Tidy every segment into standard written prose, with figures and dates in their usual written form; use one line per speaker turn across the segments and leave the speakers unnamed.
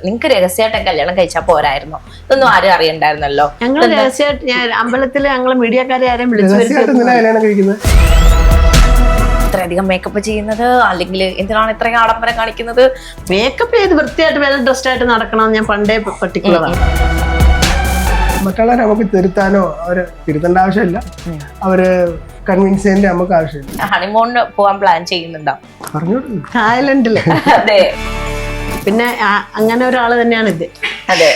നിങ്ങൾക്ക് രഹസ്യമായിട്ട് കല്യാണം കഴിച്ചാൽ പോരായിരുന്നോ? ഇതൊന്നും ആരും അറിയണ്ടായിരുന്നല്ലോ.
ഞങ്ങൾ രഹസ്യമായിട്ട് അമ്പലത്തില് ഞങ്ങള് മീഡിയക്കാരെ ആരെയും വിളിച്ചു
കല്യാണം കഴിക്കുന്നത്.
ഇത്രയധികം മേക്കപ്പ് ചെയ്യുന്നത്, അല്ലെങ്കിൽ എന്തിനാണ് ഇത്രയും ആഡംബരം കാണിക്കുന്നത്?
മേക്കപ്പ് ചെയ്ത് വൃത്തിയായിട്ട് വെൽ ഡ്രസ്ഡ് ആയിട്ട് നടക്കണം ഞാൻ പണ്ടേ പർട്ടിക്കുലറാണ്.
മറ്റുള്ളവരെ നമുക്ക് തിരുത്താനോ അവര് തിരുത്തേണ്ട ആവശ്യമില്ല, അവര് കൺവിൻസ് ചെയ്യേണ്ട നമുക്ക് ആവശ്യമില്ല.
ഹണിമൂണിന് പോവാൻ പ്ലാൻ ചെയ്യുന്നുണ്ടോ?
പറഞ്ഞോളൂ.
തായ്ലൻഡില്.
അതെ,
പിന്നെ അങ്ങനെ ഒരാള് തന്നെയാണ് ഇത്.
അതെ.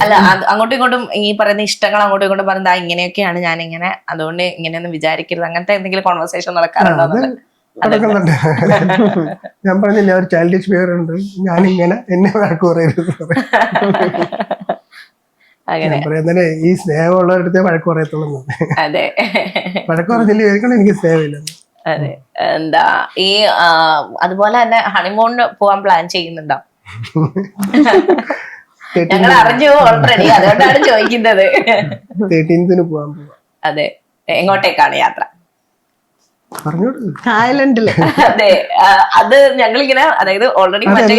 അല്ല, അങ്ങോട്ടും ഇങ്ങോട്ടും ഈ പറയുന്ന ഇഷ്ടങ്ങൾ അങ്ങോട്ടും ഇങ്ങോട്ടും പറയുന്നത് ഇങ്ങനെയൊക്കെയാണ് ഞാൻ ഇങ്ങനെ, അതുകൊണ്ട് ഇങ്ങനെയൊന്നും വിചാരിക്കരുത്, അങ്ങനത്തെ എന്തെങ്കിലും കോൺവെർസേഷൻ നടക്കാറുണ്ടോ?
നടക്കുന്നുണ്ട്. ഞാൻ പറഞ്ഞില്ല ഒരു ചൈൽഡിഷ് ബിഹേവിയർ ഉണ്ട്, ഞാനിങ്ങനെ എന്നെ വഴക്ക് പറയരുത്. അങ്ങനെ ഈ സ്നേഹമുള്ളവരുടെ വഴക്ക് പറയത്തുള്ളൂ.
അതെ,
വഴക്ക് പറഞ്ഞില്ല എനിക്ക് സ്നേഹമില്ല.
അതെ. എന്താ ഈ അതുപോലെ തന്നെ ഹണിമൂണിന് പോവാൻ പ്ലാൻ ചെയ്യുന്നുണ്ടോ? ഞങ്ങൾ അറിഞ്ഞു ഓൾറെഡി, അതുകൊണ്ടാണ് ചോദിക്കുന്നത്.
13th പോവാൻ പോവാ.
അതെ, എങ്ങോട്ടേക്കാണ് യാത്ര?
തായ്ലൻഡില്.
അതെ, അത് ഞങ്ങളിങ്ങനെ, അതായത് ഓൾറെഡി മറ്റേ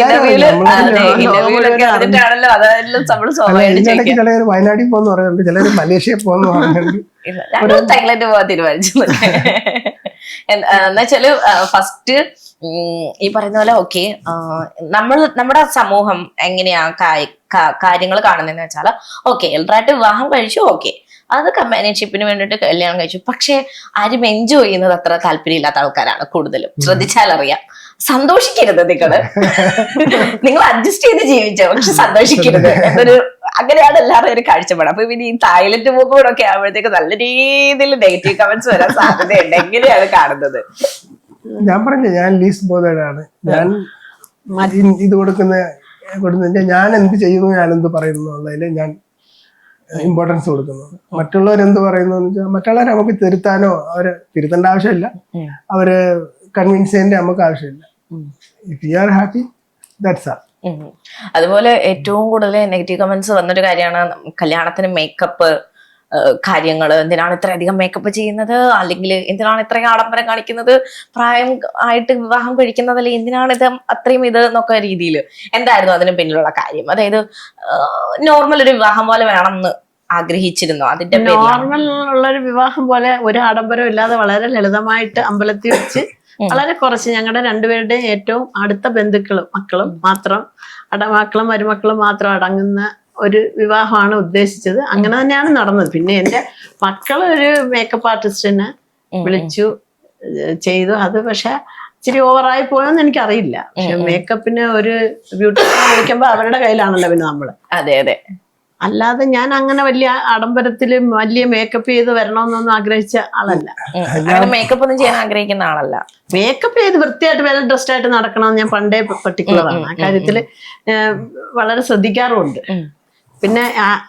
ഇന്റർവ്യൂലൊക്കെ അറിഞ്ഞിട്ടാണല്ലോ, അതെല്ലാം നമ്മൾ സ്വാഭാവികമായിട്ട്
ചിലർ വയനാട്ടിൽ പോകുന്ന പറയുന്നുണ്ട്, ചിലർ മലേഷ്യയിൽ പോകുന്ന പറയുന്നുണ്ട്.
ഞങ്ങൾ തായ്ലൻഡ് പോവാൻ തീരുമാനിച്ചു. എന്നുവെച്ചാല് ഫസ്റ്റ് ഈ പറയുന്ന പോലെ ഓക്കെ, നമ്മുടെ സമൂഹം എങ്ങനെയാ കാര്യങ്ങൾ കാണുന്നതെന്ന് വെച്ചാൽ, ഓക്കെ എൽഡറായിട്ട് വിവാഹം കഴിച്ചു, ഓക്കെ അത് കമ്പാനിയൻഷിപ്പിന് വേണ്ടിയിട്ട് കല്യാണം കഴിച്ചു. പക്ഷെ ആരും എൻജോയ് ചെയ്യുന്നത് അത്ര താല്പര്യമില്ലാത്ത ആൾക്കാരാണ് കൂടുതലും. ശ്രദ്ധിച്ചാൽ അറിയാം. സന്തോഷിക്കരുത്, നിങ്ങൾ അഡ്ജസ്റ്റ് ചെയ്ത് ജീവിച്ചോ, പക്ഷെ സന്തോഷിക്കരുത് എന്നൊരു, അങ്ങനെയാണ് എല്ലാവരും ഒരു കാഴ്ചപ്പാട്. അപ്പൊ പിന്നെ ഈ തായ്ലൻഡ് പോകുമ്പോഴൊക്കെ ആകുമ്പോഴത്തേക്ക് നല്ല രീതിയിൽ നെഗറ്റീവ് കമന്റ്സ് വരാൻ സാധ്യതയുണ്ട്. എങ്ങനെയാണ് കാണുന്നത്?
ഞാൻ പറഞ്ഞു, ഞാൻ ലീസ് ബോധേഡാണ്. ഞാൻ ഇത് കൊടുക്കുന്ന ഞാൻ എന്ത് ചെയ്യുന്നു, ഞാൻ എന്ത് പറയുന്നു എന്നുള്ളതിൽ ഞാൻ ഇമ്പോർട്ടൻസ് കൊടുക്കുന്നത്. മറ്റുള്ളവരെന്ത് പറയുന്നു എന്ന് വെച്ചാൽ, മറ്റുള്ളവരെ നമുക്ക് തിരുത്താനോ അവര് തിരുത്തേണ്ട ആവശ്യമില്ല, അവര് കൺവിൻസ് ചെയ്യേണ്ട നമുക്ക് ആവശ്യമില്ല. If you are happy, that's ആൾ.
അതുപോലെ ഏറ്റവും കൂടുതൽ നെഗറ്റീവ് കമന്റ്സ് വന്നൊരു കാര്യമാണ് കല്യാണത്തിന് മേക്കപ്പ് കാര്യങ്ങൾ. എന്തിനാണ് ഇത്രയധികം മേക്കപ്പ് ചെയ്യുന്നത്, അല്ലെങ്കിൽ എന്തിനാണ് ഇത്രയും ആഡംബരം കാണിക്കുന്നത്, പ്രായം ആയിട്ട് വിവാഹം കഴിക്കുന്നതല്ലേ, എന്തിനാണ് ഇത് അത്രയും ഇത് എന്നൊക്കെ രീതിയിൽ. എന്തായിരുന്നു അതിന് പിന്നിലുള്ള കാര്യം? അതായത് നോർമൽ ഒരു വിവാഹം പോലെ വേണമെന്ന് ആഗ്രഹിച്ചിരുന്നു? അതിന്റെ
നോർമൽ ഉള്ളൊരു വിവാഹം പോലെ ഒരു ആഡംബരം ഇല്ലാതെ വളരെ ലളിതമായിട്ട് അമ്പലത്തിൽ വെച്ച് വളരെ കുറച്ച് ഞങ്ങളുടെ രണ്ടുപേരുടെയും ഏറ്റവും അടുത്ത ബന്ധുക്കളും മക്കളും മാത്രം, മക്കളും മരുമക്കളും മാത്രം അടങ്ങുന്ന ഒരു വിവാഹമാണ് ഉദ്ദേശിച്ചത്. അങ്ങനെ തന്നെയാണ് നടന്നത്. പിന്നെ എന്റെ മക്കള് ഒരു മേക്കപ്പ് ആർട്ടിസ്റ്റിനെ വിളിച്ചു ചെയ്തു. അത് പക്ഷെ ഇച്ചിരി ഓവറായി പോയോന്ന് എനിക്കറിയില്ല. പക്ഷെ മേക്കപ്പിന് ഒരു ബ്യൂട്ടീഷ്യനെ വിളിക്കുമ്പോ അവരുടെ കയ്യിലാണല്ലോ പിന്നെ നമ്മള്.
അതെ, അതെ.
അല്ലാതെ ഞാൻ അങ്ങനെ വലിയ ആഡംബരത്തില് വലിയ മേക്കപ്പ് ചെയ്ത് വരണമെന്നൊന്നും ആഗ്രഹിച്ച ആളല്ല.
മേക്കപ്പ് ഒന്നും ചെയ്യാൻ ആഗ്രഹിക്കുന്ന ആളല്ല.
മേക്കപ്പ് ചെയ്ത് വൃത്തിയായിട്ട് വെൽ ഡ്രസ്ഡ് ആയിട്ട് നടക്കണം ഞാൻ പണ്ടേ പർട്ടിക്കുലറാണ്. ആ കാര്യത്തില് വളരെ ശ്രദ്ധിക്കാറുമുണ്ട്. പിന്നെ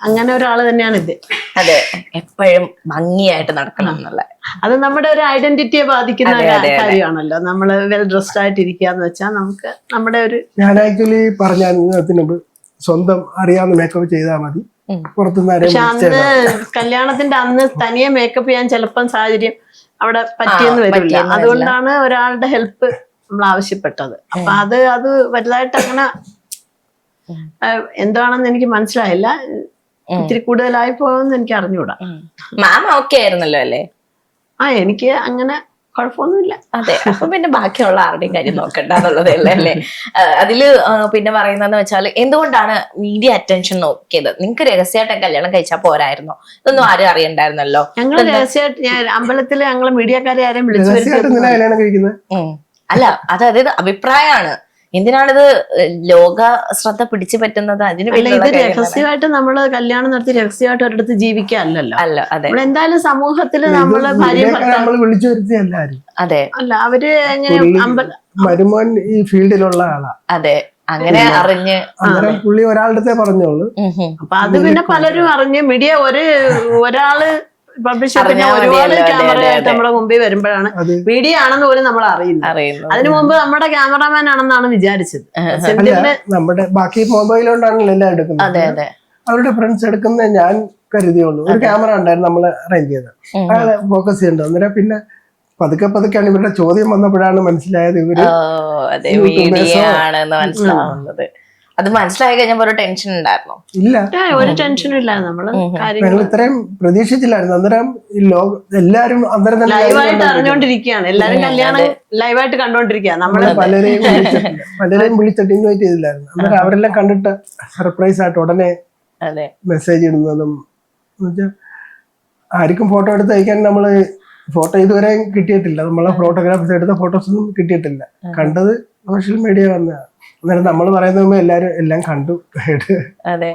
അങ്ങനെ ഒരാള് തന്നെയാണ് ഇത്.
അതെ, എപ്പോഴും ഭംഗിയായിട്ട് നടക്കണം എന്നുള്ള,
അത് നമ്മുടെ ഒരു ഐഡന്റിറ്റിയെ ബാധിക്കുന്ന കാര്യമാണല്ലോ. നമ്മള് വെൽ ഡ്രസ്ഡ് ആയിട്ട് ഇരിക്കാന്ന് വെച്ചാൽ നമുക്ക് നമ്മുടെ ഒരു,
ഞാൻ ആക്ച്വലി പറഞ്ഞ സ്വന്തം അറിയാവുന്ന മേക്കപ്പ് ചെയ്താൽ മതി, പുറത്തുനിന്ന്.
പക്ഷെ അന്ന് കല്യാണത്തിന്റെ അന്ന് തനിയെ മേക്കപ്പ് ചെയ്യാൻ ചിലപ്പം സാഹചര്യം അവിടെ പറ്റിയെന്ന് വരില്ല. അതുകൊണ്ടാണ് ഒരാളുടെ ഹെൽപ്പ് നമ്മൾ ആവശ്യപ്പെട്ടത്. അപ്പൊ അത് വലുതായിട്ട് അങ്ങനെ എന്താണെന്ന് എനിക്ക് മനസ്സിലായില്ല. ഇത്തിരി കൂടുതലായി പോയെന്ന് എനിക്ക് അറിഞ്ഞൂടാ.
മാം ഓക്കെ ആയിരുന്നല്ലോ അല്ലേ?
എനിക്ക് അങ്ങനെ കുഴപ്പമൊന്നുമില്ല.
അതെ, അപ്പൊ പിന്നെ ബാക്കിയുള്ള ആരുടെയും കാര്യം നോക്കണ്ട എന്നുള്ളതേ ഉള്ളൂ അല്ലേ? അതില് പിന്നെ പറയുന്നതെന്ന് വെച്ചാൽ, എന്തുകൊണ്ടാണ് മീഡിയ അറ്റൻഷൻ നോക്കിയത്? നിങ്ങൾക്ക് രഹസ്യമായിട്ട് കല്യാണം കഴിച്ചാൽ പോരായിരുന്നോ? ഇതൊന്നും ആരും അറിയണ്ടായിരുന്നല്ലോ.
ഞങ്ങള് രഹസ്യമായിട്ട് അമ്പലത്തില് ഞങ്ങള് മീഡിയക്കാരെ ആരെയും വിളിച്ചു.
കല്യാണം കഴിക്കുന്നത്
അല്ല, അതായത് അഭിപ്രായമാണ്. എന്തിനാണിത് ലോക ശ്രദ്ധ പിടിച്ചു പറ്റുന്നത്? അതിന്
ഇത് രഹസ്യമായിട്ട് നമ്മള് കല്യാണം നടത്തി രഹസ്യമായിട്ട് ഒരിടത്ത് ജീവിക്കാനല്ലോ.
അല്ല, അതെ.
നമ്മളെന്തായാലും സമൂഹത്തില് നമ്മള് ഭാര്യ
വിളിച്ചു വരുത്തിയല്ല.
അതെ,
അല്ല അവര് എങ്ങനെ
മരുമോൻ ഈ ഫീൽഡിലുള്ള ആളാ.
അതെ, അങ്ങനെ അറിഞ്ഞ്
പുള്ളി ഒരാളുടെ പറഞ്ഞോളൂ.
അപ്പൊ അത് പിന്നെ പലരും അറിഞ്ഞ് മീഡിയ ഒരാള് പബ്ലിഷ്, പിന്നെ ഒരുപാട് ക്യാമറയായിട്ട് നമ്മുടെ മുമ്പിൽ വരുമ്പോഴാണ് മീഡിയ ആണെന്ന് പോലും നമ്മൾ അറിയുന്നത്. അതിനു മുമ്പ് നമ്മുടെ ക്യാമറാമാൻ ആണെന്നാണ് വിചാരിച്ചത്.
നമ്മുടെ ബാക്കി മൊബൈലോണ്ടാണല്ലോ എല്ലാം എടുക്കുന്നത്. അവരുടെ ഫ്രണ്ട്സ് എടുക്കുന്ന ഞാൻ കരുതിയുള്ളൂ. ഒരു ക്യാമറ ഉണ്ടായിരുന്നു നമ്മൾ അറേഞ്ച് ചെയ്തത്, അയാളെ ഫോക്കസ് ചെയ്യണ്ടോ. അന്നേരം പിന്നെ പതുക്കെ പതുക്കെയാണ് ഇവരുടെ ചോദ്യം വന്നപ്പോഴാണ് മനസ്സിലായത് ഇവര്
അതെ മീഡിയ ആണെന്ന് മനസ്സിലാവുന്നത്. അത് മനസ്സിലായി കഴിഞ്ഞപ്പോ ഒരു ടെൻഷൻ ഉണ്ടായിരുന്നു?
ഇല്ല,
ഒരു ടെൻഷനും ഇല്ല. നമ്മള് കാര്യങ്ങൾ
ഞങ്ങൾ ഇത്രയും പ്രതീക്ഷിച്ചില്ലായിരുന്നു. അന്നേരം ഈ എല്ലാരും അന്നേരം തന്നെ
ലൈവായിട്ട് അറിഞ്ഞോണ്ടിരിക്കുകയാണ്. എല്ലാരും കല്യാണം ലൈവായിട്ട് കണ്ടോണ്ടിരിക്കുക. നമ്മള്
പലരെയും വിളിച്ചിട്ട് ഇൻവൈറ്റ് ചെയ്തില്ലായിരുന്നു. അന്നേരം അവരെല്ലാം കണ്ടിട്ട് സർപ്രൈസ് ആയിട്ട് ഉടനെ
അതെ
മെസ്സേജ് ഇടുന്നതും എന്നുവെച്ചാൽ ആർക്കും ഫോട്ടോ എടുത്ത് അയക്കാൻ നമ്മള് ഫോട്ടോ ഇതുവരെ കിട്ടിയിട്ടില്ല. നമ്മളെ ഫോട്ടോഗ്രാഫേഴ്സ് എടുത്ത ഫോട്ടോസ് ഒന്നും കിട്ടിയിട്ടില്ല. കണ്ടത് സോഷ്യൽ മീഡിയ വന്നതാണ്. അന്നേരം നമ്മൾ പറയുന്ന എല്ലാരും എല്ലാം കണ്ടു.
അതെ.